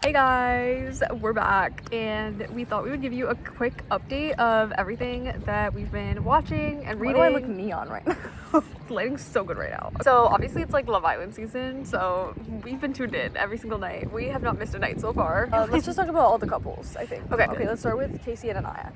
Hey guys, we're back and we thought we would give you a quick update of everything that we've been watching and reading. Why do I look neon right now? The lighting's so good right now. So obviously it's like Love Island season, so we've been tuned in every single night. We have not missed a night so far. Let's just talk about all the couples, I think. Okay. Okay, let's start with Casey and Anaya.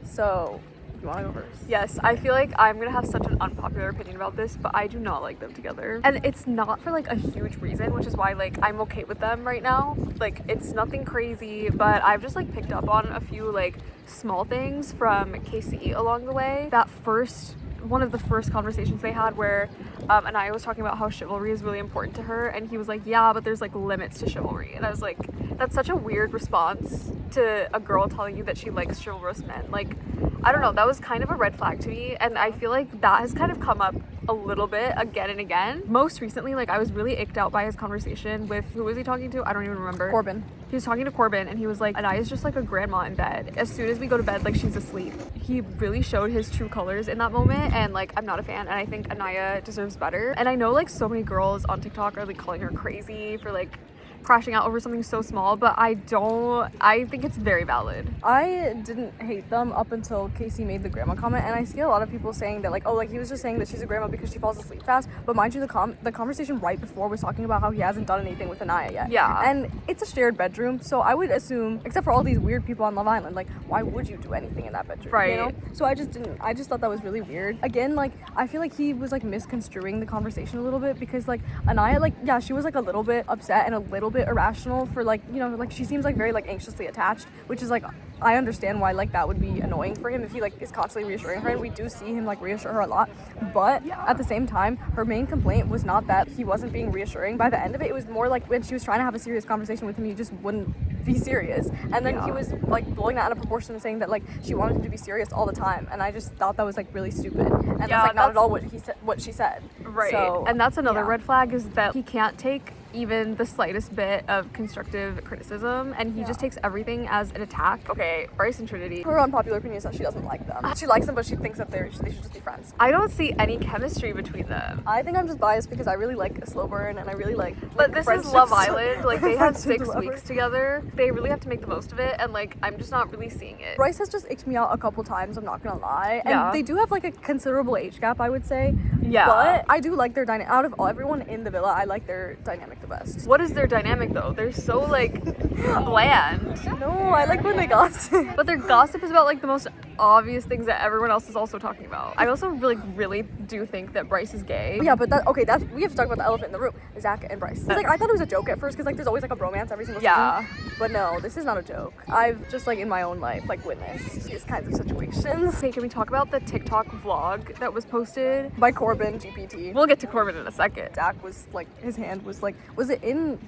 So, you want to go first? Yes, I feel like I'm gonna have such an unpopular opinion about this, but I do not like them together. And it's not for like a huge reason, which is why like I'm okay with them right now. Like it's nothing crazy, but I've just like picked up on a few like small things from Casey along the way. One of the first conversations they had where Anaya was talking about how chivalry is really important to her, and he was like, yeah, but there's like limits to chivalry. And I was like, that's such a weird response to a girl telling you that she likes chivalrous men. Like, I don't know, that was kind of a red flag to me, and I feel like that has kind of come up a little bit again and again. Most recently, like I was really icked out by his conversation with, who was he talking to? I don't even remember. Corbin. He was talking to Corbin and he was like, Anaya's just like a grandma in bed. As soon as we go to bed, like she's asleep. He really showed his true colors in that moment, and like I'm not a fan, and I think Anaya deserves better. And I know like so many girls on TikTok are like calling her crazy for like crashing out over something so small, but I think it's very valid. I didn't hate them up until Casey made the grandma comment, and I see a lot of people saying that like, oh, like he was just saying that she's a grandma because she falls asleep fast. But mind you, the conversation right before was talking about how he hasn't done anything with Anaya yet. Yeah. And it's a shared bedroom, so I would assume, except for all these weird people on Love Island, like why would you do anything in that bedroom? Right. You know? So I just thought that was really weird. Again, like I feel like he was like misconstruing the conversation a little bit, because like Anaya, like yeah, she was like a little bit upset and a little bit irrational for like, you know, like she seems like very like anxiously attached, which is like I understand why like that would be annoying for him if he like is constantly reassuring her, and we do see him like reassure her a lot. But at the same time, her main complaint was not that he wasn't being reassuring. By the end of it, it was more like when she was trying to have a serious conversation with him, he just wouldn't be serious, and then he was like blowing that out of proportion and saying that like she wanted him to be serious all the time, and I just thought that was like really stupid, and that's like not at all what she said. Right. So, and that's another red flag, is that he can't take even the slightest bit of constructive criticism, and he just takes everything as an attack. Okay, Bryce and Trinity. Her unpopular opinion is that she doesn't like them. She likes them, but she thinks that they should just be friends. I don't see any chemistry between them. I think I'm just biased because I really like a slow burn, and I really like But this is Love Island. Like they have Friendships 6 weeks together. They really have to make the most of it, and like I'm just not really seeing it. Bryce has just icked me out a couple times, I'm not gonna lie. And they do have like a considerable age gap, I would say. Yeah. But I do like their dynamic. Out of everyone in the villa, I like their dynamic the best. What is their dynamic though? They're so like bland. No, I like when they gossip. But their gossip is about like the most obvious things that everyone else is also talking about. I also really do think that Bryce is gay. Yeah, but we have to talk about the elephant in the room, Zach and Bryce. Like I thought it was a joke at first, because like there's always like a bromance every single season. But no, this is not a joke. I've just like in my own life like witnessed these kinds of situations. Okay, can we talk about the TikTok vlog that was posted By Corbin GPT. We'll get to Corbin in a second. Zach was like, his hand was like, was it in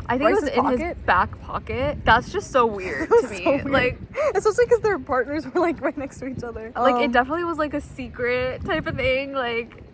I think Bryce's it was in pocket? his back pocket. That's just so weird to me. So weird. Like, especially because their partners were like right next to each other. like it definitely was like a secret type of thing. Like,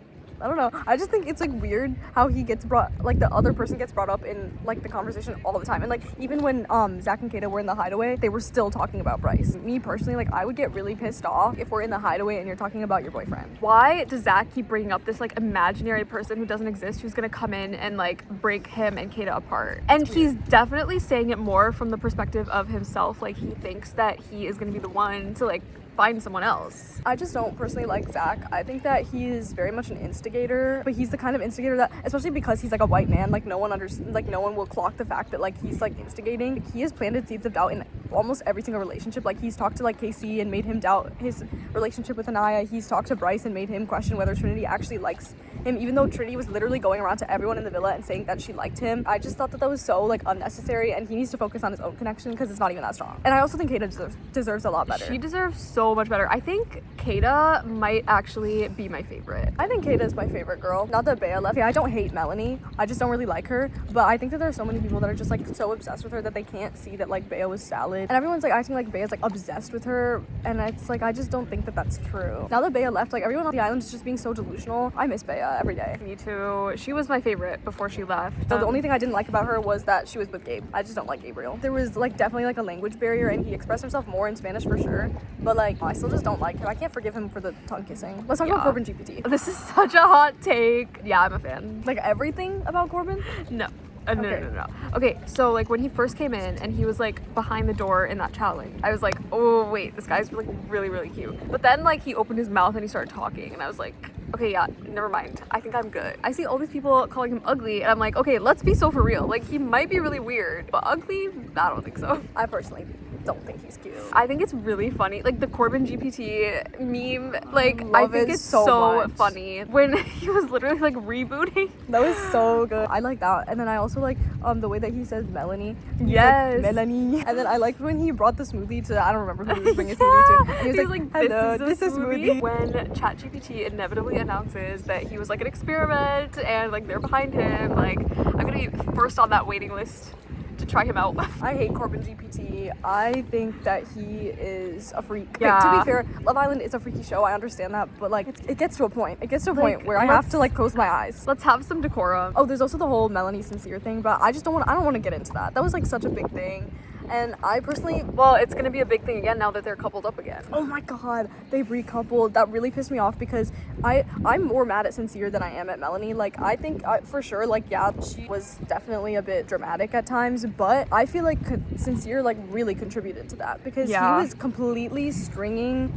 I don't know. I just think it's like weird how he gets like the other person gets brought up in like the conversation all the time. And like even when Zach and Kata were in the hideaway, they were still talking about Bryce. Me personally, like I would get really pissed off if we're in the hideaway and you're talking about your boyfriend. why does Zach keep bringing up this like imaginary person who doesn't exist, who's gonna come in and like break him and Kata apart? And he's definitely saying it more from the perspective of himself. Like he thinks that he is gonna be the one to like find someone else. I just don't personally like Zach. I think that he is very much an instigator, but he's the kind of instigator that, especially because he's like a white man, like no one will clock the fact that like he's like instigating. He has planted seeds of doubt in almost every single relationship. Like he's talked to like Casey and made him doubt his relationship with Anaya. He's talked to Bryce and made him question whether Trinity actually likes him, even though Trinity was literally going around to everyone in the villa and saying that she liked him. I just thought that was so like unnecessary, and he needs to focus on his own connection because it's not even that strong. And I also think Kata deserves a lot better. She deserves so much better. I think Kata might actually be my favorite. I think Kata is my favorite girl. Not that Bea left. Okay, I don't hate Melanie. I just don't really like her. But I think that there are so many people that are just like so obsessed with her that they can't see that like Bea was salad. And everyone's like acting like Bea's like obsessed with her. And it's like, I just don't think that that's true. Now that Bea left, like everyone on the island is just being so delusional. I miss Bea every day. Me too. She was my favorite before she left. So the only thing I didn't like about her was that she was with Gabe. I just don't like Gabriel. There was like definitely like a language barrier, and he expressed himself more in Spanish for sure. But like, I still just don't like him. I can't forgive him for the tongue kissing. Let's talk about Corbin GPT. This is such a hot take. Yeah, I'm a fan. Like everything about Corbin? No. No. Okay, so like when he first came in and he was like behind the door in that challenge, I was like, oh wait, this guy's like really, really cute. But then like he opened his mouth and he started talking and I was like, okay, yeah, never mind. I think I'm good. I see all these people calling him ugly and I'm like, okay, let's be so for real. Like he might be really weird, but ugly? I don't think so. I personally don't think he's cute. I think it's really funny. Like the Corbin GPT meme, like I Love think it it's so so much. funny when he was literally like rebooting. That was so good. I like that. And then I also like the way that he says Melanie. He's Yes. like, Melanie. And then I liked when he brought the smoothie to, I don't remember who he was bringing his smoothie to. And he was like, hello, this is smoothie. When ChatGPT inevitably announces that he was like an experiment and like they're behind him, like I'm gonna be first on that waiting list to try him out. I hate Corbin GPT. I think that he is a freak. Okay, Yeah. to be fair, Love Island is a freaky show. I understand that, but like it gets to a point. It gets to a point where I have to like close my eyes. Let's have some decorum. Oh, there's also the whole Melanie Sincere thing, but I don't want to get into that. That was like such a big thing. And I personally, Well, it's gonna be a big thing again now that they're coupled up again. oh my god, they've recoupled. That really pissed me off because I'm more mad at Sincere than I am at Melanie. Like I think for sure, like yeah, she was definitely a bit dramatic at times, but I feel like Sincere like really contributed to that because Yeah. he was completely stringing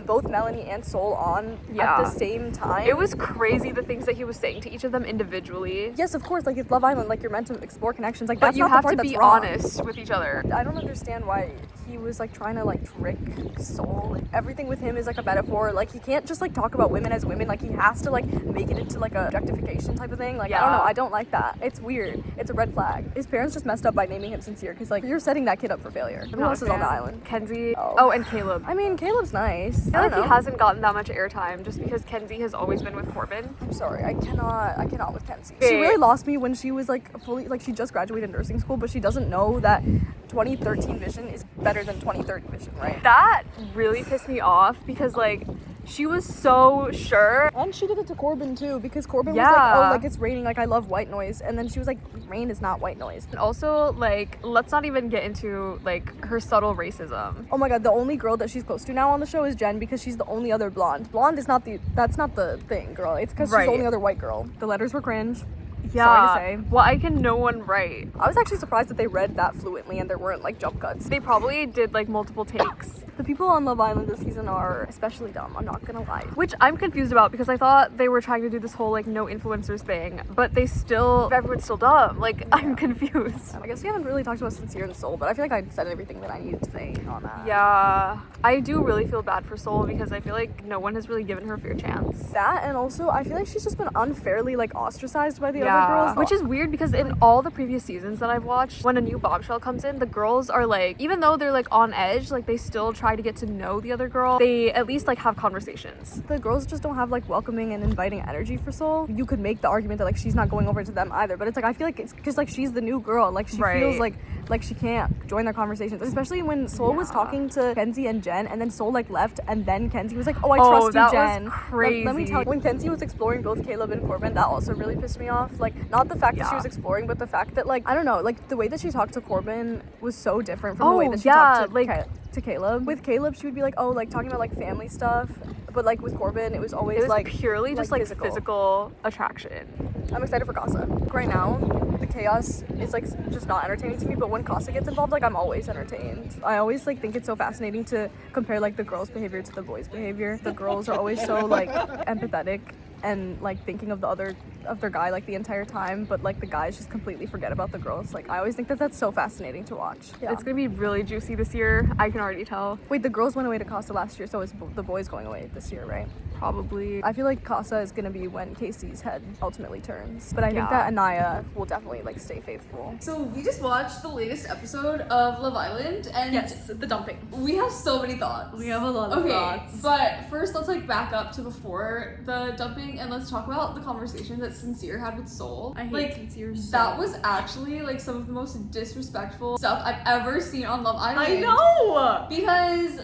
both Melanie and Soul on Yeah. at the same time. It was crazy the things that he was saying to each of them individually. Yes, of course. Like it's Love Island. Like you're meant to explore connections. Like But that's you not have the part to that's be wrong. honest with each other. I don't understand why he was like trying to like trick Soul. Like, everything with him is like a metaphor. Like he can't just like talk about women as women. Like he has to like make it into like a objectification type of thing. Like I don't Yeah. know. I don't like that. It's weird. It's a red flag. His parents just messed up by naming him Sincere because like you're setting that kid up for failure. Who else is on the island? Kenzie. Oh. Oh, and Caleb. I mean, Caleb's nice. I feel I like don't he know. hasn't gotten that much airtime just because Kenzie has always been with Corbin. I'm sorry, I cannot with Kenzie. She Okay. really lost me when she was like fully, like she just graduated nursing school, but she doesn't know that 2013 vision is better than 2030 vision, right? That really pissed me off because like she was so sure. And she did it to Corbin too, because Corbin was Yeah. like, oh, like it's raining, like I love white noise, and then she was like, rain is not white noise. And also like let's not even get into like her subtle racism. Oh my god, the only girl that she's close to now on the show is Jen because she's the only other blonde. Blonde is not that's not the thing, girl. It's because she's Right. the only other white girl. The letters were cringe. Yeah. Sorry to say. Why can no one write? I was actually surprised that they read that fluently and there weren't like jump cuts. They probably did like multiple takes. The people on Love Island this season are especially dumb, I'm not gonna lie. Which I'm confused about because I thought they were trying to do this whole like no influencers thing, but everyone's still dumb. Like I'm confused. I guess we haven't really talked about Sincere and Soul, but I feel like I said everything that I needed to say on that. Yeah, I do really feel bad for Soul because I feel like no one has really given her a fair chance. That, and also I feel like she's just been unfairly like ostracized by the other girls. Which is weird because in all the previous seasons that I've watched, when a new bombshell comes in, the girls are like, even though they're like on edge, like they still try to get to know the other girl. They at least like have conversations. The girls just don't have like welcoming and inviting energy for Soul. You could make the argument that like she's not going over to them either, but it's like I feel like it's because like she's the new girl, like she feels like she can't join their conversations, especially when Soul was talking to Kenzie and Jen, and then Soul like left, and then Kenzie was like, oh, I trust you, that Jen. was crazy. Let me tell you, when Kenzie was exploring both Caleb and Corbin, that also really pissed me off. Like not the fact that she was exploring, but the fact that like I don't know, like the way that she talked to Corbin was so different from the way that she talked to Caleb. With Caleb, she would be like, oh, like talking about like family stuff, but like with Corbin, it was always like purely just like physical attraction. I'm excited for Casa. Right now, the chaos is like just not entertaining to me, but when Casa gets involved, like I'm always entertained. I always like think it's so fascinating to compare like the girls' behavior to the boys' behavior. The girls are always so like empathetic and like thinking of their guy like the entire time, but like the guys just completely forget about the girls. Like I always think that that's so fascinating to watch. Yeah. It's gonna be really juicy this year. I can already tell. Wait, the girls went away to Casa last year, so is the boys going away this year, right? Probably. I feel like Casa is gonna be when Casey's head ultimately turns, but I think that Anaya will definitely like stay faithful. So we just watched the latest episode of Love Island, and the dumping. we have so many thoughts. We have a lot of thoughts. But first let's like back up to before the dumping and let's talk about the conversation that Sincere had with Soul. I hate like, Sincere so that was actually like some of the most disrespectful stuff I've ever seen on Love Island. I know! Because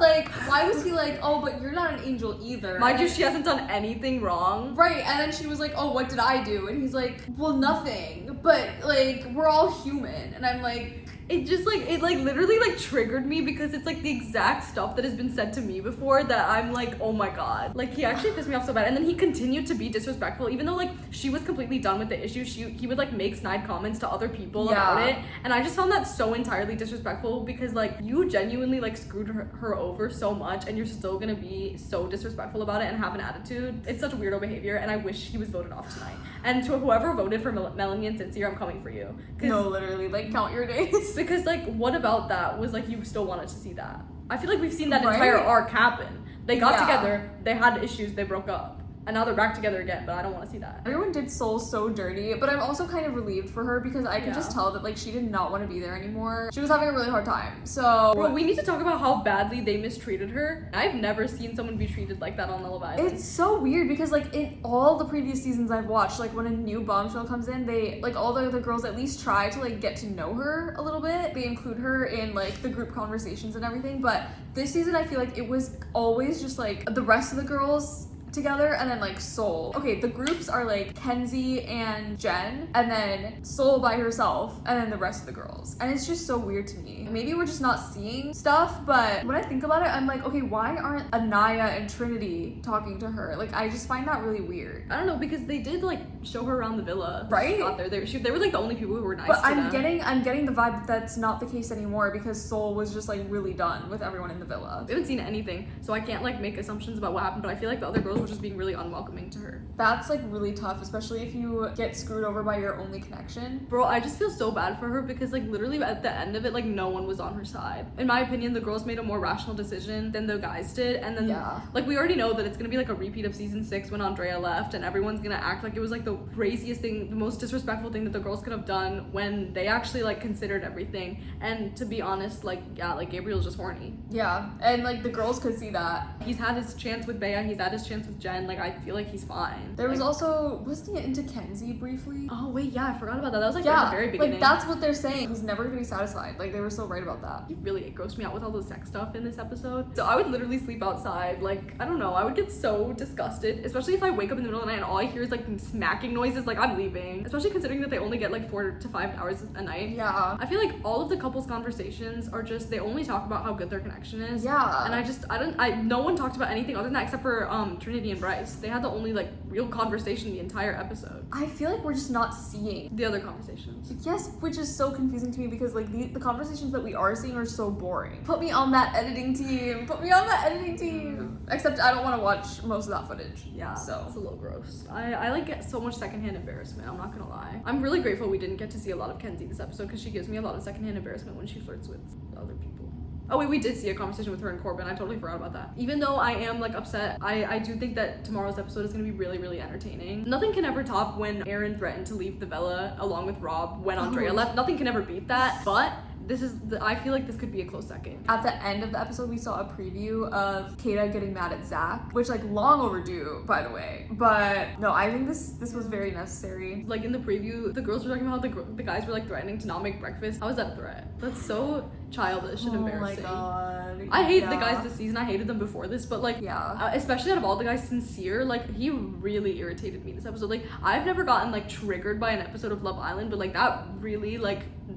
like why was he like, oh, but you're not an angel either? Mind you, she hasn't done anything wrong. Right, and then she was like, oh, what did I do? And he's like, well, nothing, but like we're all human. And I'm like, it just like it like literally like triggered me because it's like the exact stuff that has been said to me before that I'm like, oh my god. Like he actually pissed me off so bad. And then he continued to be disrespectful, even though like she was completely done with the issue. He would like make snide comments to other people about it. And I just found that so entirely disrespectful because like you genuinely like screwed her over so much and you're still gonna be so disrespectful about it and have an attitude. It's such a weirdo behavior and I wish he was voted off tonight. And to whoever voted for Melanie and Sincere, I'm coming for you. No, literally, like count your days. Because like what about that was like you still wanted to see that? I feel like we've seen that entire arc happen. They got together, they had issues, they broke up. And now they're back together again, but I don't want to see that. Everyone did Soul so dirty, but I'm also kind of relieved for her because I could just tell that like she did not want to be there anymore. She was having a really hard time. So bro, we need to talk about how badly they mistreated her. I've never seen someone be treated like that on Love Island. It's so weird because like in all the previous seasons I've watched, like when a new bombshell comes in, they like all the other girls at least try to like get to know her a little bit. They include her in like the group conversations and everything, but this season I feel like it was always just like the rest of the girls together and then like Soul. Okay, the groups are like Kenzie and Jen and then Soul by herself and then the rest of the girls. And it's just so weird to me. Maybe we're just not seeing stuff, but when I think about it, I'm like, okay, why aren't Anaya and Trinity talking to her? Like, I just find that really weird. I don't know, because they did like show her around the villa. Right? Out there. They were like the only people who were nice but to I'm them. I'm getting the vibe that that's not the case anymore because Soul was just like really done with everyone in the villa. We haven't seen anything, so I can't like make assumptions about what happened, but I feel like the other girls were just being really unwelcoming to her. That's like really tough, especially if you get screwed over by your only connection. Bro, I just feel so bad for her because like literally at the end of it, like no one was on her side. In my opinion, the girls made a more rational decision than the guys did, and then like we already know that it's gonna be like a repeat of season 6 when Andrea left, and everyone's gonna act like it was like the craziest thing, the most disrespectful thing that the girls could have done when they actually like considered everything. And to be honest, like like Gabriel's just horny. Yeah, and like the girls could see that. He's had his chance with Bea, he's had his chance with Jen. Like I feel like he's fine. There was like, also wasn't he into Kenzie briefly? Oh wait, yeah, I forgot about that. That was like at the very beginning. Like that's what they're saying. He's never gonna be satisfied. Like they were so right about that. He really grossed me out with all the sex stuff in this episode. So I would literally sleep outside. Like I don't know, I would get so disgusted, especially if I wake up in the middle of the night and all I hear is like smacking noises. Like I'm leaving. Especially considering that they only get like 4 to 5 hours a night. Yeah. I feel like all of the couples conversations are just they only talk about how good their connection is. Yeah. And no one talked about anything other than that except for Trinity and Bryce. They had the only like real conversation the entire episode. I feel like we're just not seeing the other conversations. Yes, which is so confusing to me because like the conversations that we are seeing are so boring. Put me on that editing team. Put me on that editing team. Except I don't want to watch most of that footage. Yeah, so it's a little gross. I like get so much secondhand embarrassment. I'm not gonna lie. I'm really grateful we didn't get to see a lot of Kenzie this episode because she gives me a lot of secondhand embarrassment when she flirts with other people. Oh wait, we did see a conversation with her and Corbin. I totally forgot about that. Even though I am like upset, I do think that tomorrow's episode is gonna be really, really entertaining. Nothing can ever top when Aaron threatened to leave the villa along with Rob when Andrea left. Nothing can ever beat that. But I feel like this could be a close second. At the end of the episode, we saw a preview of Kata getting mad at Zach, which like long overdue, by the way. But no, I think this was very necessary. Like in the preview, the girls were talking about how the guys were like threatening to not make breakfast. How is that a threat? That's so childish and embarrassing. Oh my god. I hate the guys this season. I hated them before this, but like, yeah. Especially out of all the guys, Sincere, like he really irritated me this episode. Like I've never gotten like triggered by an episode of Love Island, but like that really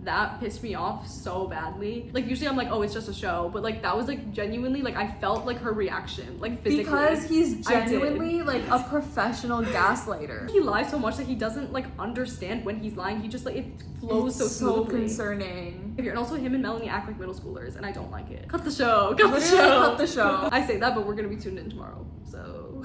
that pissed me off so badly. Like usually I'm like, oh, it's just a show, but like that was like genuinely like I felt like her reaction, like physically. Because he's genuinely like a professional gaslighter. He lies so much that he doesn't like understand when he's lying. He just like it flows so smoothly. So concerning. And also him and Melanie act like middle schoolers, and I don't like it. Cut the show. Cut the show. I say that, but we're gonna be tuned in tomorrow, so.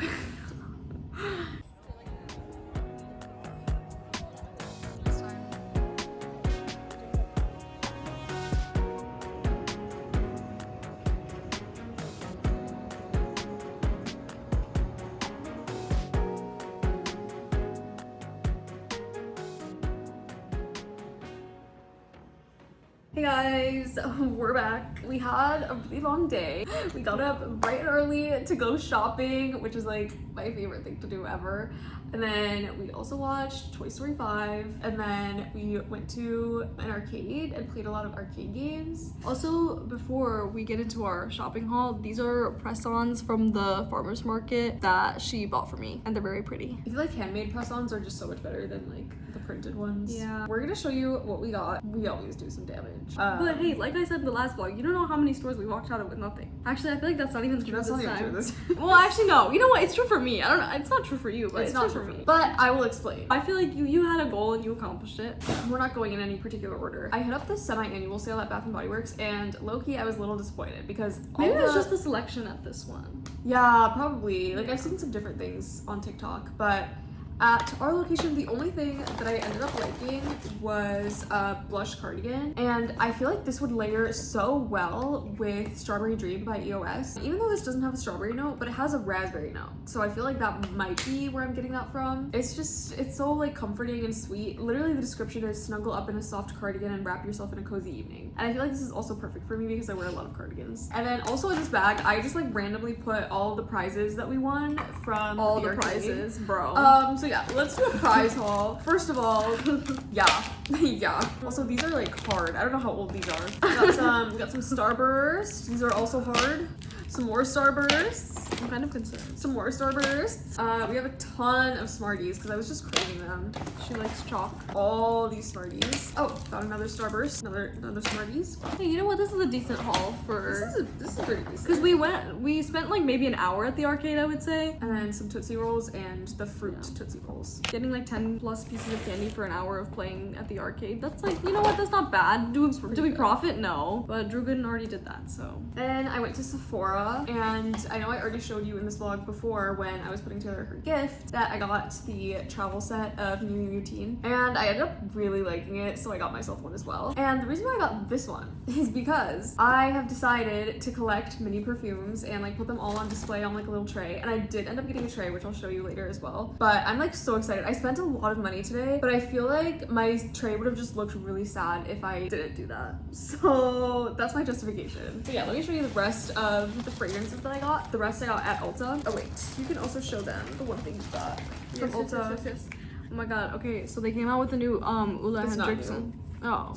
Hey guys, we're back. We had a really long day. We got up bright and early to go shopping, which is like my favorite thing to do ever. And then we also watched Toy Story 5, and then we went to an arcade and played a lot of arcade games. Also, before we get into our shopping haul, these are press-ons from the farmer's market that she bought for me, and they're very pretty. I feel like handmade press-ons are just so much better than like the printed ones. Yeah. We're gonna show you what we got. We always do some damage. But hey, like I said in the last vlog, you don't know how many stores we walked out of with nothing. Actually, I feel like that's not even true That's this not even time. true this Well, actually, no. You know what? It's true for me. I don't know. It's not true for you, but it's not true for me. But I will explain. I feel like you had a goal and you accomplished it. We're not going in any particular order. I hit up the semi-annual sale at Bath & Body Works, and low-key, I was a little disappointed because Maybe all it was the- just the selection at this one. Yeah, probably. Like, I've seen some different things on TikTok, but at our location, the only thing that I ended up liking was a blush cardigan, and I feel like this would layer so well with Strawberry Dream by EOS. Even though this doesn't have a strawberry note, but it has a raspberry note, so I feel like that might be where I'm getting that from. It's so like comforting and sweet. Literally, the description is snuggle up in a soft cardigan and wrap yourself in a cozy evening. And I feel like this is also perfect for me because I wear a lot of cardigans. And then also in this bag, I just like randomly put all of the prizes that we won from All the arcade. prizes, bro. So yeah, let's do a prize haul. First of all, yeah. Also, these are like hard. I don't know how old these are. We got some Starbursts. These are also hard. Some more Starbursts. I'm kind of concerned. Some more Starbursts. We have a ton of Smarties because I was just craving them. She likes chalk. All these Smarties. Oh, found another Starburst. Another Smarties. Hey, you know what? This is a decent haul for. This is pretty decent. Because we spent like maybe an hour at the arcade, I would say. And then some Tootsie Rolls and the fruit Tootsie Rolls. Getting like 10 plus pieces of candy for an hour of playing at the arcade. That's like, you know what? That's not bad. Do we profit? No. But Drew Gooden already did that, so. Then I went to Sephora, and I know I already showed you in this vlog before when I was putting together her gift that I got the travel set of Miu Miu Miu Teen, and I ended up really liking it, so I got myself one as well. And the reason why I got this one is because I have decided to collect mini perfumes and like put them all on display on like a little tray, and I did end up getting a tray, which I'll show you later as well. But I'm like so excited. I spent a lot of money today, but I feel like my tray would have just looked really sad if I didn't do that. So that's my justification. So yeah, let me show you the rest of the fragrances that I got. The rest I got at Ulta. Oh wait, you can also show them the one thing you got from Ulta. Yes. Oh my god. Okay, so they came out with a new Ulla It's not Hendrickson. Oh.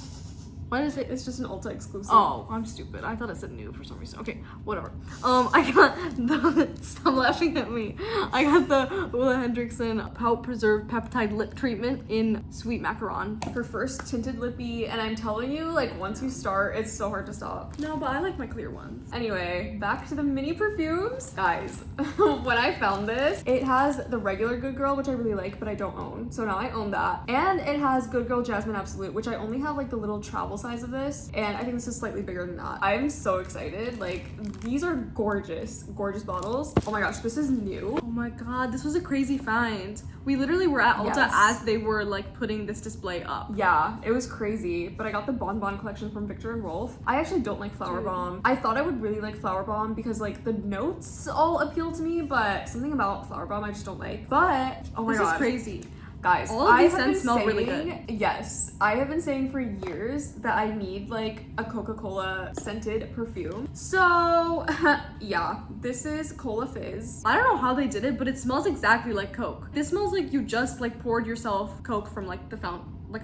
What is it? It's just an Ulta exclusive. Oh, I'm stupid. I thought it said new for some reason. Okay, whatever. I got the stop laughing at me. I got the Ulla Hendrickson Pout Preserved Peptide Lip Treatment in Sweet Macaron. Her first tinted lippy, and I'm telling you, like once you start, it's so hard to stop. No, but I like my clear ones. Anyway, back to the mini perfumes. Guys, when I found this, it has the regular Good Girl, which I really like, but I don't own. So now I own that. And it has Good Girl Jasmine Absolute, which I only have like the little travel size of this, and I think this is slightly bigger than that. I'm so excited. Like, these are gorgeous bottles. Oh my gosh, this is new. Oh my god, this was a crazy find. We literally were at Ulta Yes. as they were like putting this display up. Yeah, it was crazy, but I got the Bon Bon collection from Victor and Rolf. I actually don't like Flower Bomb. I thought I would really like Flower Bomb because like the notes all appeal to me, but something about Flower Bomb I just don't like. But, oh my This god. is crazy. Guys, All of these have scents been smell really saying- Yes, I have been saying for years that I need like a Coca-Cola scented perfume. So yeah, this is Cola Fizz. I don't know how they did it, but it smells exactly like Coke. This smells like you just like poured yourself Coke from like a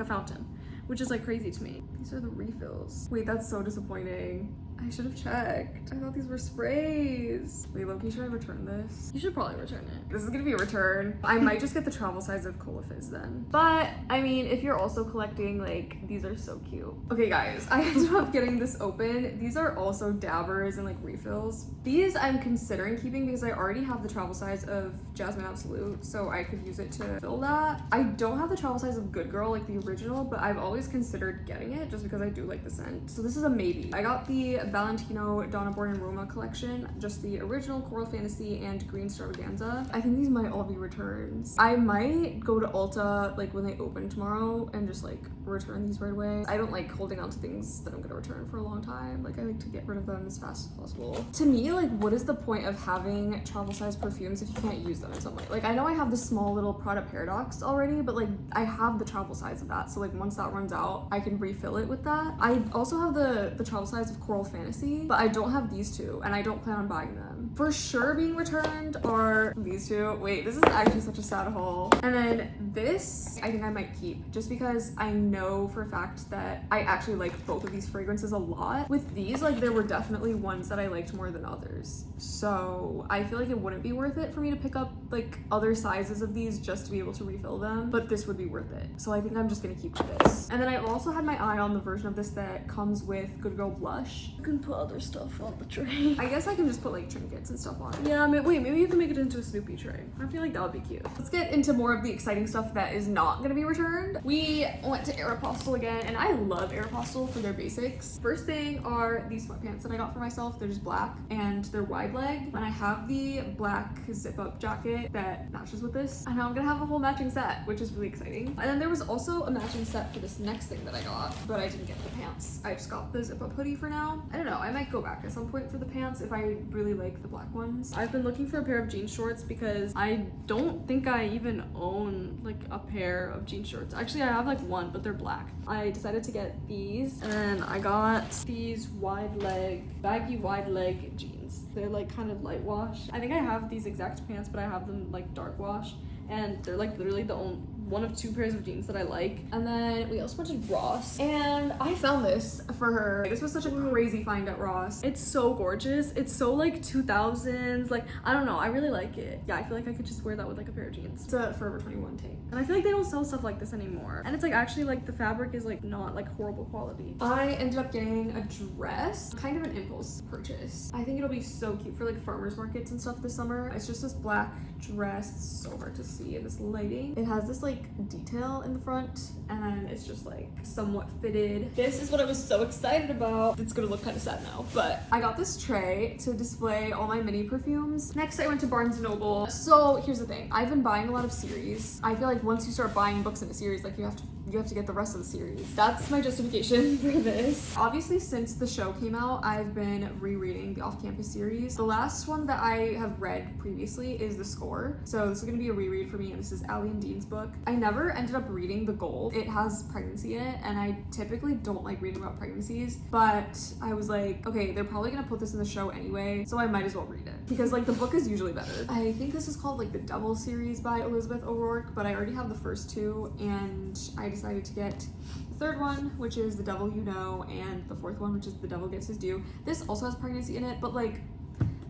fountain, which is like crazy to me. These are the refills. Wait, that's so disappointing. I should have checked. I thought these were sprays. Wait, Loki, should I return this? You should probably return it. This is gonna be a return. I might just get the travel size of Cola Fizz then. But, I mean, if you're also collecting, like, these are so cute. Okay, guys, I ended up getting this open. These are also dabbers and, like, refills. These I'm considering keeping because I already have the travel size of Jasmine Absolute, so I could use it to fill that. I don't have the travel size of Good Girl, like the original, but I've always considered getting it just because I do like the scent. So this is a maybe. I got the Valentino Donna Born and Roma collection, just the original Coral Fantasy and Green Extravaganza. I think these might all be returns. I might go to Ulta like when they open tomorrow and just like return these right away. I don't like holding on to things that I'm gonna return for a long time. Like I like to get rid of them as fast as possible. To me, like what is the point of having travel size perfumes if you can't use them in some way? Like I know I have the small little Prada Paradox already, but like I have the travel size of that. So like once that runs out, I can refill it with that. I also have the travel size of Coral Fantasy, but I don't have these two and I don't plan on buying them. for sure being returned are these two. Wait, this is actually such a sad haul. And then this, I think I might keep just because I know for a fact that I actually like both of these fragrances a lot. With these, like there were definitely ones that I liked more than others. So I feel like it wouldn't be worth it for me to pick up like other sizes of these just to be able to refill them, but this would be worth it. So I think I'm just gonna keep this. And then I also had my eye on the version of this that comes with Good Girl Blush. You can put other stuff on the tray. I guess I can just put like trinkets and stuff on it. Yeah, wait, maybe you can make it into a Snoopy tray. I feel like that would be cute. Let's get into more of the exciting stuff that is not gonna be returned. We went to Aeropostale again, and I love Aeropostale for their basics. First thing are these sweatpants that I got for myself. They're just black and they're wide leg. And I have the black zip up jacket that matches with this. And now I'm gonna have a whole matching set, which is really exciting. And then there was also a matching set for this next thing that I got, but I didn't get the pants. I just got the zip up hoodie for now. I don't know, I might go back at some point for the pants if I really like the black ones. I've been looking for a pair of jean shorts because I don't think I even own like a pair of jean shorts. Actually, I have like one, but they're black. I decided to get these, and I got these baggy wide leg jeans. They're like kind of light wash. I think I have these exact pants, but I have them like dark wash, and they're like literally the only one of two pairs of jeans that I like. And then we also went to Ross, and I found this for her. This was such a crazy find at Ross. It's so gorgeous. It's so like 2000s. Like, I don't know. I really like it. Yeah, I feel like I could just wear that with like a pair of jeans. It's a Forever 21 take. And I feel like they don't sell stuff like this anymore. And it's like actually like the fabric is like not like horrible quality. I ended up getting a dress, kind of an impulse purchase. I think it'll be so cute for like farmers markets and stuff this summer. It's just this black dress. It's so hard to see in this lighting. It has this like detail in the front, and then it's just like somewhat fitted. This is what I was so excited about. It's gonna look kind of sad now, but I got this tray to display all my mini perfumes. Next, I went to Barnes & Noble. So here's the thing. I've been buying a lot of series. I feel like once you start buying books in a series, like you have to get the rest of the series. That's my justification for this. Obviously, since the show came out, I've been rereading the Off-Campus series. The last one that I have read previously is The Score. So this is gonna be a reread for me, and this is Allie and Dean's book. I never ended up reading The Gold. It has pregnancy in it, and I typically don't like reading about pregnancies, but I was like, okay, they're probably gonna put this in the show anyway, so I might as well read it. Because like the book is usually better. I think this is called like the Devil series by Elizabeth O'Rourke, but I already have the first two, and I decided to get the third one, which is The Devil You Know, and the fourth one, which is The Devil Gets His Due. This also has pregnancy in it, but like,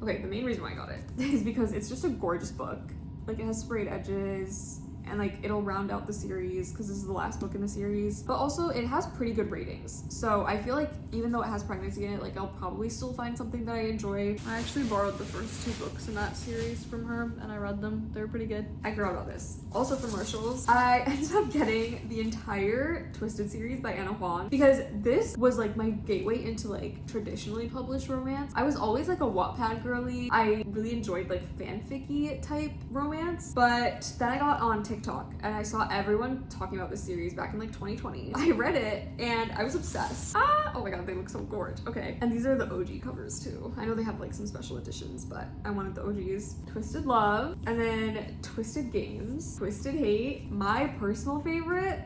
okay, the main reason why I got it is because it's just a gorgeous book. Like, it has sprayed edges, and like it'll round out the series because this is the last book in the series, but also it has pretty good ratings, so I feel like even though it has pregnancy in it, like I'll probably still find something that I enjoy. I actually borrowed the first two books in that series from her, and I read them. They were pretty good. I forgot about this. Also from Marshalls, I ended up getting the entire Twisted series by Anna Huang because this was like my gateway into like traditionally published romance. I was always like a Wattpad girly. I really enjoyed like fanficky type romance, but then I got on TikTok and I saw everyone talking about this series back in like 2020. I read it and I was obsessed. Oh my god, they look so gorgeous. Okay, and these are the OG covers too. I know they have like some special editions, but I wanted the OGs. Twisted Love, and then Twisted Games, Twisted Hate, my personal favorite,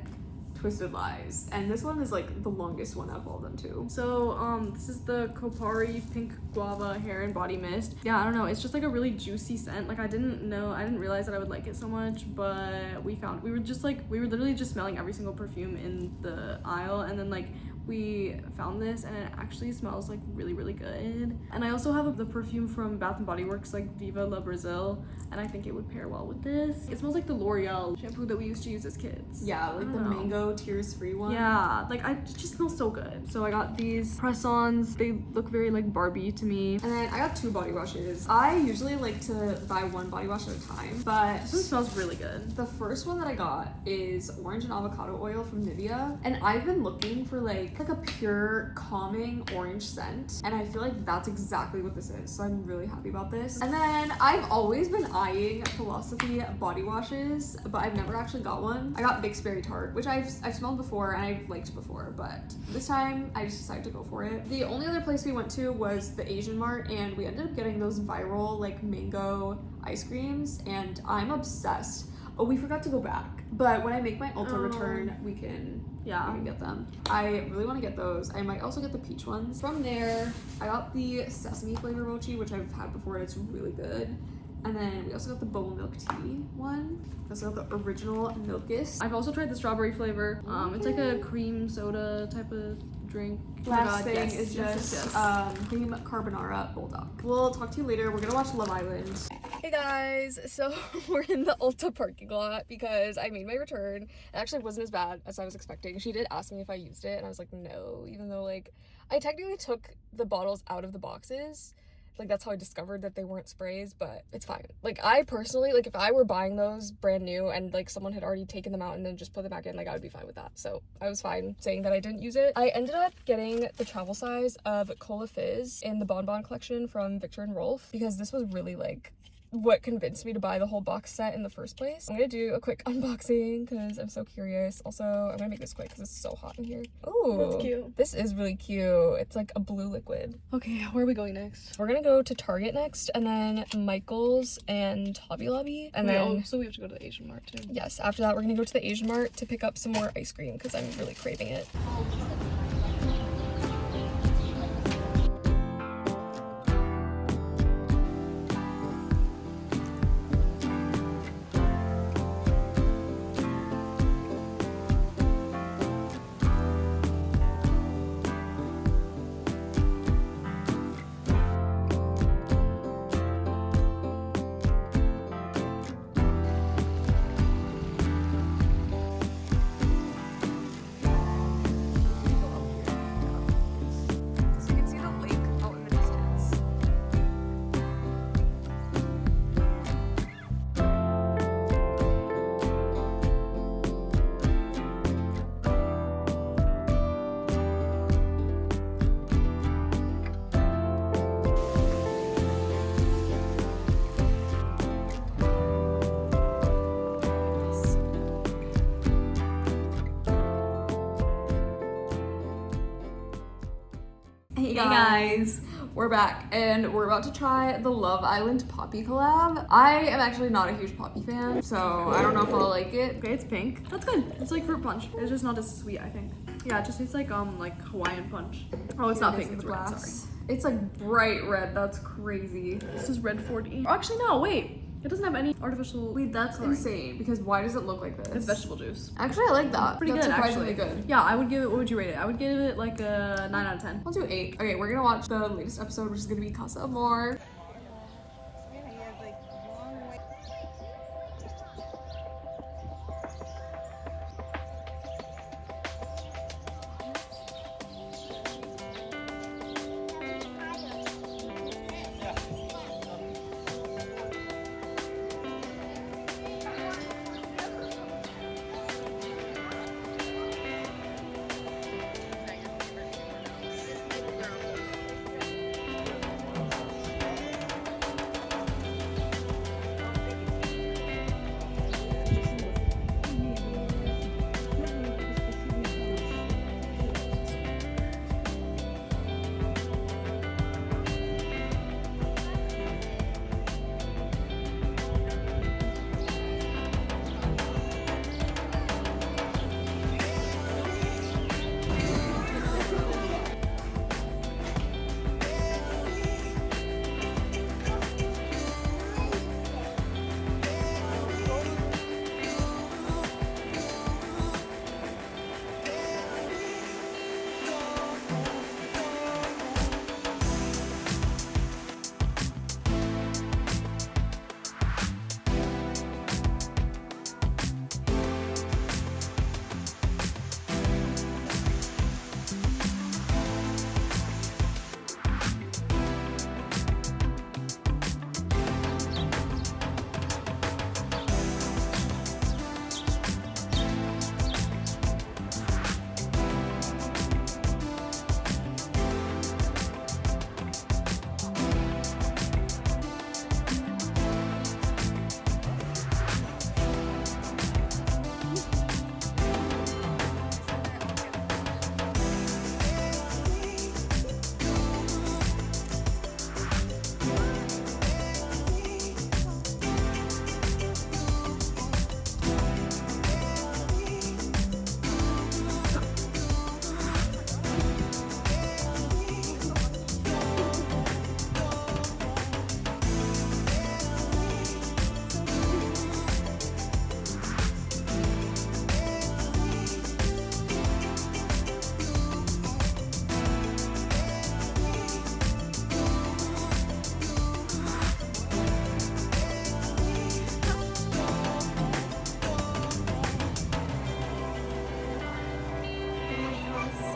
Twisted Lies, and this one is like the longest one out of all of them too. So this is the Kopari Pink Guava Hair and Body Mist. Yeah, I don't know, it's just like a really juicy scent. Like I didn't realize that I would like it so much, but we were literally just smelling every single perfume in the aisle, and then like we found this and it actually smells like really, really good. And I also have the perfume from Bath & Body Works, like Viva La Brazil, and I think it would pair well with this. It smells like the L'Oreal shampoo that we used to use as kids. Yeah, like the mango tears free one. Yeah, like it just smells so good. So I got these press-ons. They look very like Barbie to me. And then I got two body washes. I usually like to buy one body wash at a time, but this one smells really good. The first one that I got is orange and avocado oil from Nivea, and I've been looking for like a pure calming orange scent, and I feel like that's exactly what this is, so I'm really happy about this. And then I've always been eyeing Philosophy body washes, but I've never actually got one. I got Vicks Berry Tart, which I've smelled before and I've liked before, but this time I just decided to go for it. The only other place we went to was the Asian Mart, and we ended up getting those viral like mango ice creams, and I'm obsessed. Oh, we forgot to go back. But when I make my Ulta return, we can get them. I really want to get those. I might also get the peach ones. From there, I got the sesame flavor mochi, which I've had before and it's really good. And then we also got the boba milk tea one. We also got the original Milkist. I've also tried the strawberry flavor. It's like a cream soda type of drink. Last thing is just cream carbonara bulldog. We'll talk to you later. We're gonna watch Love Island. Hey guys, so we're in the Ulta parking lot because I made my return. It actually wasn't as bad as I was expecting. She did ask me if I used it and I was like, no, even though like I technically took the bottles out of the boxes. Like that's how I discovered that they weren't sprays, but it's fine. Like I personally, like if I were buying those brand new and like someone had already taken them out and then just put them back in, like I would be fine with that. So I was fine saying that I didn't use it. I ended up getting the travel size of Cola Fizz in the Bon Bon collection from Victor and Rolf because this was really like what convinced me to buy the whole box set in the first place. I'm gonna do a quick unboxing because I'm so curious. Also, I'm gonna make this quick because it's so hot in here. Oh, that's cute. This is really cute. It's like a blue liquid. Okay, where are we going next? We're gonna go to Target next, and then Michael's and Hobby Lobby, and then so we have to go to the Asian Mart too. Yes, after that we're gonna go to the Asian Mart to pick up some more ice cream because I'm really craving it. Hey guys, we're back and we're about to try the Love Island Poppy collab. I am actually not a huge Poppy fan, so I don't know if I'll like it. Okay, it's pink. That's good. It's like fruit punch. It's just not as sweet, I think. Yeah, it just tastes like Hawaiian punch. Oh, it's not pink. It's red. Sorry. It's like bright red. That's crazy. This is red 40. Oh, actually, no. Wait. It doesn't have any artificial. Wait, that's insane. Because why does it look like this? It's vegetable juice. Actually, I like that. Pretty that's good, surprisingly actually. good. Yeah, I would give it. What would you rate it? I would give it like a 9 out of 10. I'll do 8. Okay, we're gonna watch the latest episode, which is gonna be Casa Amor.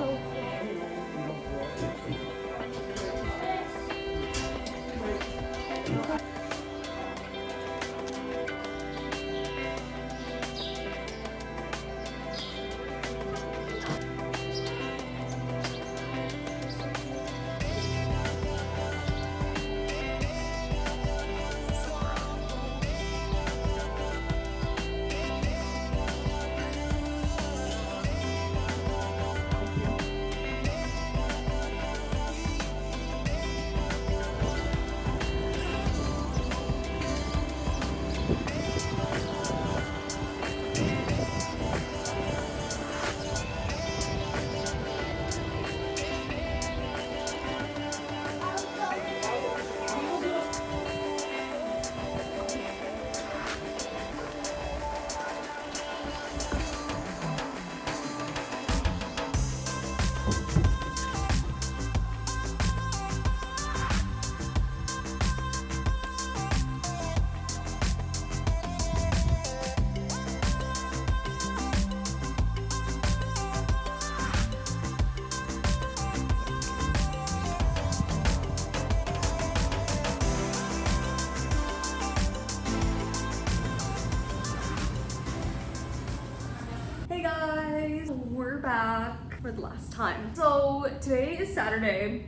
so Hey guys, we're back for the last time. So today is Saturday.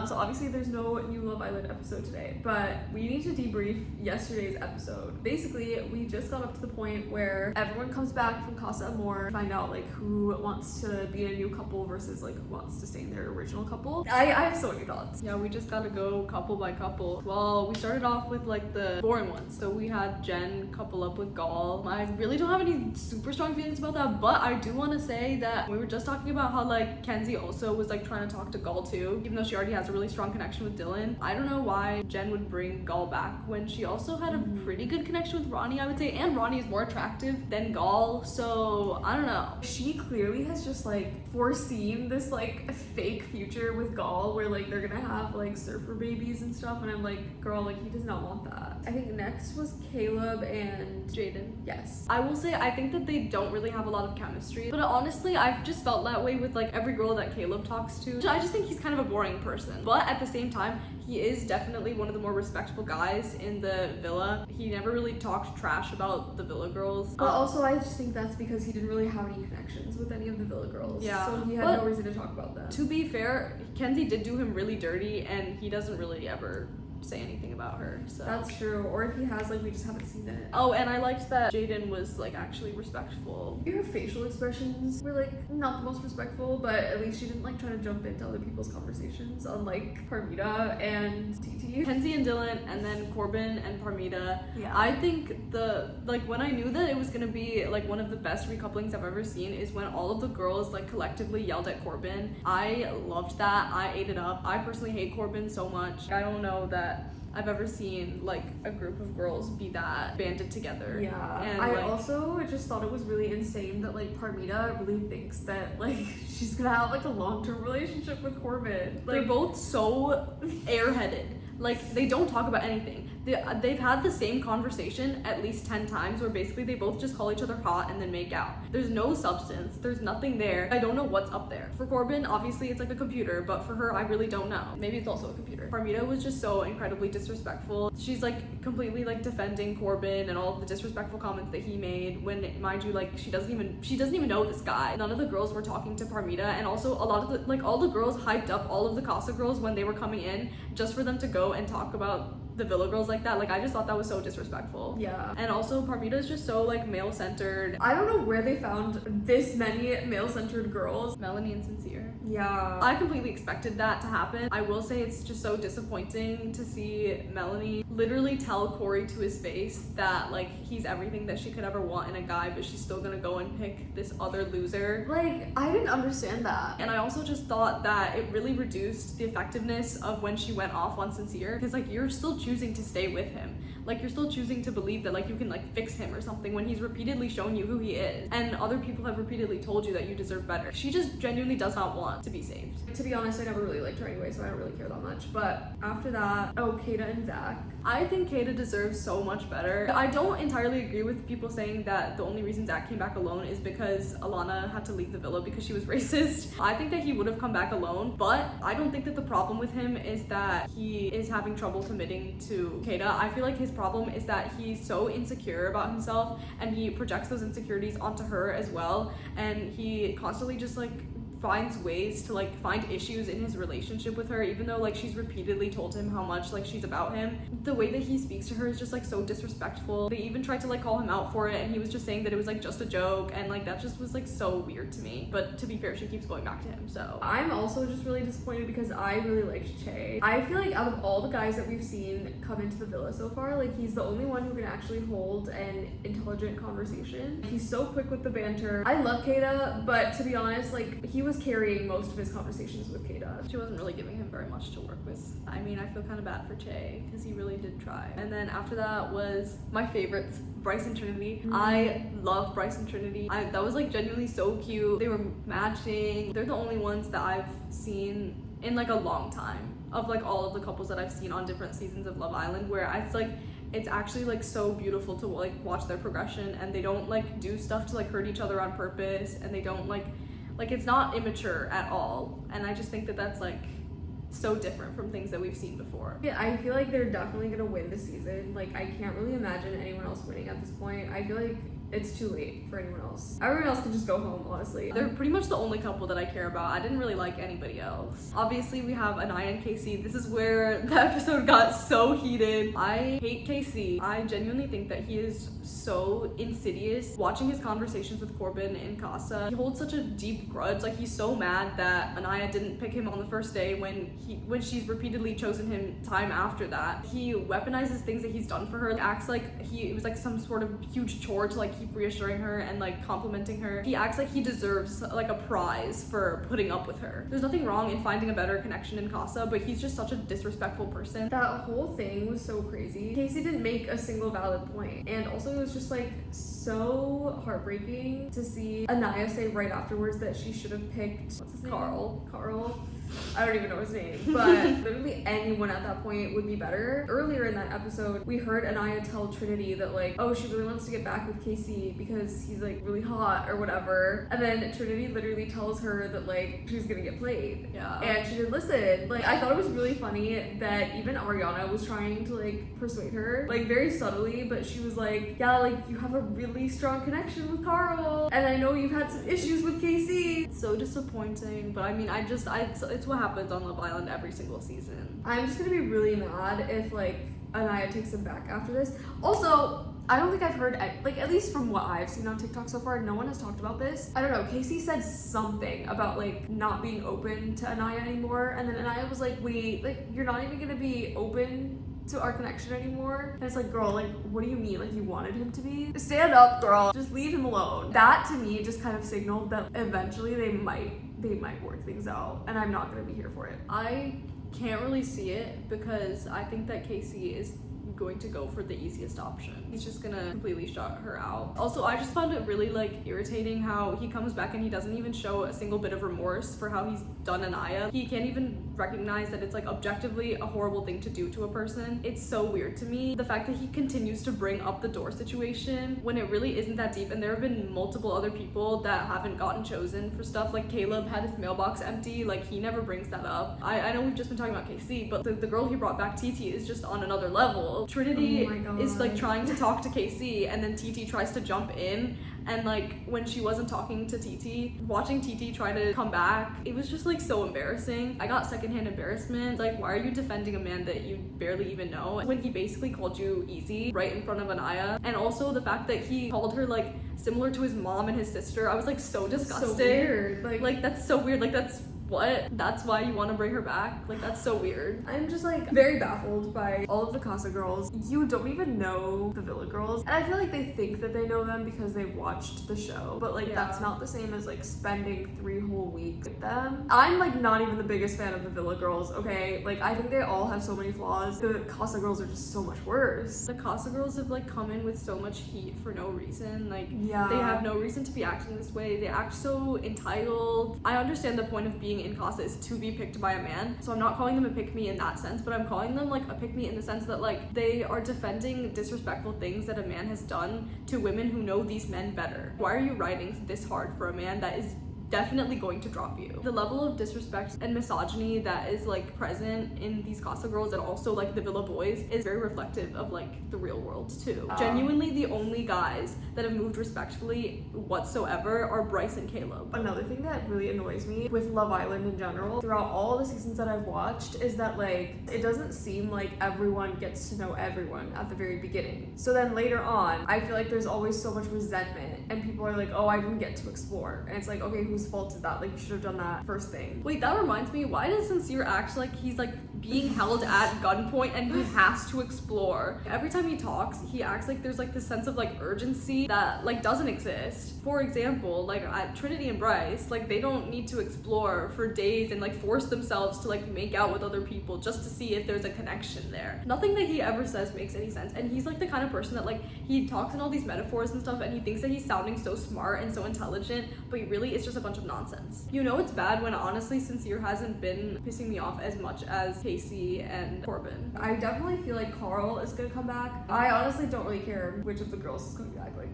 So obviously there's no new Love Island episode today, but we need to debrief yesterday's episode. Basically, we just got up to the point where everyone comes back from Casa Amor, find out like who wants to be in a new couple versus like who wants to stay in their original couple. I have so many thoughts. yeah, we just gotta go couple by couple. Well, we started off with like the boring ones. So we had Jen couple up with Gaul. I really don't have any super strong feelings about that, but I do want to say that we were just talking about how like Kenzie also was like trying to talk to Gaul too, even though she already has a really strong connection with Dylan. I don't know why Jen would bring Gaul back when she also had a pretty good connection with Ronnie, I would say, and Ronnie is more attractive than Gaul, so I don't know. She clearly has just like foreseen this like fake future with Gaul where like they're gonna have like surfer babies and stuff, and I'm like, girl, like he does not want that. I think next was Caleb and Jaden. yes. I will say I think that they don't really have a lot of chemistry, but honestly I've just felt that way with like every girl that Caleb talks to. I just think he's kind of a boring person, but at the same time he is definitely one of the more respectful guys in the villa. He never really talked trash about the villa girls. But also I just think that's because he didn't really have any connections with any of the villa girls. Yeah, So he had but no reason to talk about them. to be fair, Kenzie did do him really dirty and he doesn't really ever say anything about her, so That's true. Or if he has, like we just haven't seen it. oh, and I liked that Jaden was like actually respectful. Her facial expressions were like not the most respectful, but at least she didn't like try to jump into other people's conversations, unlike Parmita and TT. Kenzie and Dylan, and then Corbin and Parmita. Yeah. I think when I knew that it was gonna be like one of the best recouplings I've ever seen is when all of the girls like collectively yelled at Corbin. I loved that. I ate it up. I personally hate Corbin so much. I don't know that I've ever seen like a group of girls be that banded together. Yeah, and I like, also just thought it was really insane that like Parmita really thinks that like she's gonna have like a long-term relationship with Corbin. they're Like both so airheaded. Like they don't talk about anything. They've had the same conversation at least 10 times where basically they both just call each other hot and then make out. There's no substance. There's nothing there. I don't know what's up there. For Corbin, obviously it's like a computer, but for her, I really don't know. Maybe it's also a computer. Parmita was just so incredibly disrespectful. She's like completely like defending Corbin and all of the disrespectful comments that he made when, mind you, like she doesn't even know this guy. None of the girls were talking to Parmita, and also a lot of the like all the girls hyped up all of the Casa girls when they were coming in just for them to go and talk about the villa girls like that. Like I just thought that was so disrespectful. yeah. And also Parmita is just so like male-centered. I don't know where they found this many male-centered girls. Melanie and Sincere. Yeah. I completely expected that to happen. I will say it's just so disappointing to see Melanie literally tell Corey to his face that like he's everything that she could ever want in a guy, but she's still gonna go and pick this other loser. Like, I didn't understand that. And I also just thought that it really reduced the effectiveness of when she went off on Sincere, because like you're still choosing to stay with him. Like, you're still choosing to believe that, like, you can, like, fix him or something when he's repeatedly shown you who he is. And other people have repeatedly told you that you deserve better. She just genuinely does not want to be saved. To be honest, I never really liked her anyway, so I don't really care that much. But after that, Kata and Zach. I think Kata deserves so much better. I don't entirely agree with people saying that the only reason Zach came back alone is because Alana had to leave the villa because she was racist. I think that he would have come back alone, but I don't think that the problem with him is that he is having trouble committing to Kata. I feel like his problem is that he's so insecure about himself and he projects those insecurities onto her as well, and he constantly just like finds ways to like find issues in his relationship with her, even though like she's repeatedly told him how much like she's about him. The way that he speaks to her is just like so disrespectful. They even tried to like call him out for it, and he was just saying that it was like just a joke, and like that just was like so weird to me. But to be fair, she keeps going back to him, so I'm also just really disappointed because I really liked Che. I feel like out of all the guys that we've seen come into the villa so far, like he's the only one who can actually hold an intelligent conversation. He's so quick with the banter. I love Kata, but to be honest, like he was carrying most of his conversations with Kata. she wasn't really giving him very much to work with. I mean, I feel kind of bad for Che because he really did try. And then after that was my favorites, Bryce and Trinity. I love Bryce and Trinity. That was like genuinely so cute. They were matching. They're the only ones that I've seen in like a long time of like all of the couples that I've seen on different seasons of Love Island where it's actually like so beautiful to like watch their progression, and they don't like do stuff to like hurt each other on purpose, and they don't like it's not immature at all. And I just think that that's like so different from things that we've seen before. Yeah, I feel like they're definitely gonna win this season. Like I can't really imagine anyone else winning at this point. I feel like it's too late for anyone else. Everyone else can just go home, honestly. They're pretty much the only couple that I care about. I didn't really like anybody else. Obviously, we have Anaya and Casey. This is where the episode got so heated. I hate Casey. I genuinely think that he is so insidious. Watching his conversations with Corbin in Casa, he holds such a deep grudge. Like, he's so mad that Anaya didn't pick him on the first day when she's repeatedly chosen him time after that. He weaponizes things that he's done for her. Acts like it was like some sort of huge chore to like keep reassuring her and like complimenting her. He acts like he deserves like a prize for putting up with her. There's nothing wrong in finding a better connection in Casa, but he's just such a disrespectful person. That whole thing was so crazy. Casey didn't make a single valid point. And also it was just like so heartbreaking to see Anaya say right afterwards that she should have picked, what's his name? Carl. I don't even know his name, but literally anyone at that point would be better. Earlier in that episode, we heard Anaya tell Trinity that like, oh, she really wants to get back with Casey because he's like really hot or whatever. And then Trinity literally tells her that like she's gonna get played. Yeah. And she didn't listen. Like, I thought it was really funny that even Ariana was trying to like persuade her, like very subtly, but she was like, yeah, like you have a really strong connection with Carl, and I know you've had some issues with Casey. It's so disappointing, but I mean, it's what happens on Love Island every single season. I'm just gonna be really mad if like Anaya takes him back after this. Also, I don't think I've heard, like at least from what I've seen on TikTok so far, no one has talked about this. I don't know, Casey said something about like not being open to Anaya anymore, and then Anaya was like, wait, like you're not even gonna be open to our connection anymore? And it's like, girl, like what do you mean? Like you wanted him to be? Stand up, girl. Just leave him alone. That to me just kind of signaled that eventually they might work things out, and I'm not gonna be here for it. I can't really see it because I think that Casey is going to go for the easiest option. He's just gonna completely shut her out. Also, I just found it really like irritating how he comes back and he doesn't even show a single bit of remorse for how he's done Anaya. He can't even recognize that it's like objectively a horrible thing to do to a person. It's so weird to me. The fact that he continues to bring up the door situation when it really isn't that deep, and there have been multiple other people that haven't gotten chosen for stuff. Like Caleb had his mailbox empty, like he never brings that up. I know we've just been talking about KC, but the girl he brought back, TT, is just on another level. Trinity is like trying to talk to KC, and then TT tries to jump in, and like when she wasn't talking to TT, watching TT try to come back, it was just like so embarrassing. I got secondhand embarrassment. Like, why are you defending a man that you barely even know when he basically called you easy right in front of Anaya? And also the fact that he called her like similar to his mom and his sister, I was like so disgusted. So weird. Like that's so weird. Like that's what? That's why you want to bring her back? Like, that's so weird. I'm just like very baffled by all of the Casa girls. You don't even know the Villa girls, and I feel like they think that they know them because they watched the show, but like that's not the same as like spending 3 whole weeks with them. them. I'm like not even the biggest fan of the Villa girls, okay? Like I think they all have so many flaws. The Casa girls are just so much worse. The Casa girls have like come in with so much heat for no reason. Like Yeah. they have no reason to be acting this way. They act so entitled. I understand the point of being in Casa is to be picked by a man, so I'm not calling them a pick me in that sense, but I'm calling them like a pick me in the sense that like they are defending disrespectful things that a man has done to women who know these men better. Why are you writing this hard for a man that is definitely going to drop you? The level of disrespect and misogyny that is like present in these Casa girls and also like the Villa boys is very reflective of like the real world too. Genuinely the only guys that have moved respectfully whatsoever are Bryce and Caleb. Another thing that really annoys me with Love Island in general throughout all the seasons that I've watched is that like it doesn't seem like everyone gets to know everyone at the very beginning. So then later on, I feel like there's always so much resentment and people are like, oh, I didn't get to explore. And it's like, okay, whose fault is that? Like you should have done that first thing. Wait, that reminds me, why does Sincere act like he's like being held at gunpoint and he has to explore? Every time he talks, he acts like there's like this sense of like urgency that like doesn't exist. For example, like at Trinity and Bryce, like they don't need to explore for days and like force themselves to like make out with other people just to see if there's a connection there. Nothing that he ever says makes any sense, and he's like the kind of person that like he talks in all these metaphors and stuff and he thinks that he's sounding so smart and so intelligent, but really it's just a bunch of nonsense. You know it's bad when honestly Sincere hasn't been pissing me off as much as Casey and Corbin. I definitely feel like Carl is gonna come back. I honestly don't really care which of the girls is coming back. Like,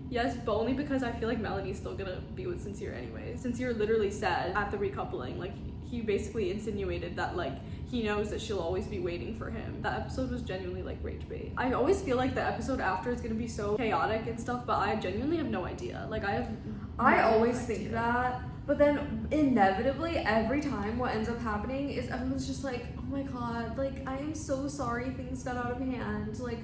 Yes, but only because I feel like Melanie's still gonna be with Sincere anyway. Sincere literally said at the recoupling, like he basically insinuated that like he knows that she'll always be waiting for him. That episode was genuinely like rage bait. I always feel like the episode after is gonna be so chaotic and stuff, but I genuinely have no idea. Like I always think that, but then inevitably every time what ends up happening is everyone's just like, oh my god, like I am so sorry things got out of hand. Like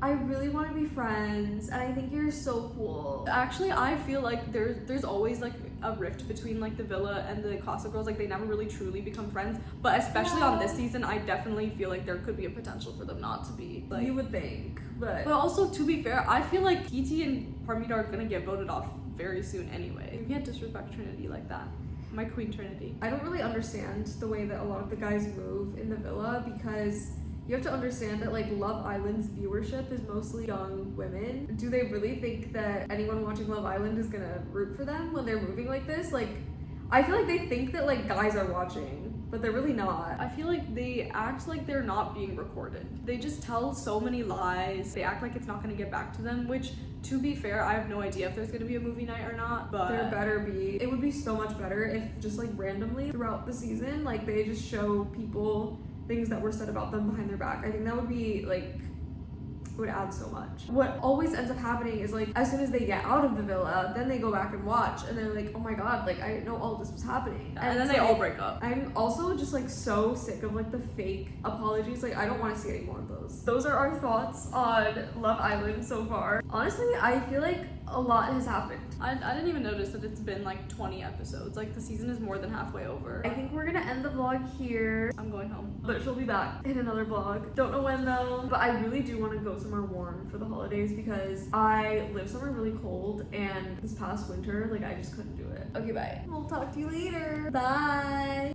I really want to be friends and I think you're so cool. Actually, I feel like there's always like a rift between like the Villa and the Casa girls. Like they never really truly become friends, but especially on this season, I definitely feel like there could be a potential for them not to be. Like, you would think, but also to be fair, I feel like TT and Parmita are gonna get voted off very soon anyway. You can't disrespect Trinity like that. My queen Trinity. I don't really understand the way that a lot of the guys move in the Villa because you have to understand that like Love Island's viewership is mostly young women. Do they really think that anyone watching Love Island is gonna root for them when they're moving like this? Like, I feel like they think that like guys are watching, but they're really not. I feel like they act like they're not being recorded. They just tell so many lies. They act like it's not gonna get back to them, which to be fair, I have no idea if there's gonna be a movie night or not, but there better be. It would be so much better if just like randomly throughout the season, like they just show people things that were said about them behind their back. I think that would be like, would add so much. What always ends up happening is like as soon as they get out of the Villa, then they go back and watch and they're like, oh my god, like I didn't know all this was happening. and then they all break up. I'm also just like so sick of like the fake apologies. Like I don't want to see any more of those. Those are our thoughts on Love Island so far. Honestly, I feel like a lot has happened. I didn't even notice that it's been like 20 episodes. Like the season is more than halfway over. I think we're gonna end the vlog here. I'm going home. But she'll be back in another vlog. Don't know when though. But I really do want to go somewhere warm for the holidays because I live somewhere really cold and this past winter, like I just couldn't do it. Okay, bye. We'll talk to you later. Bye.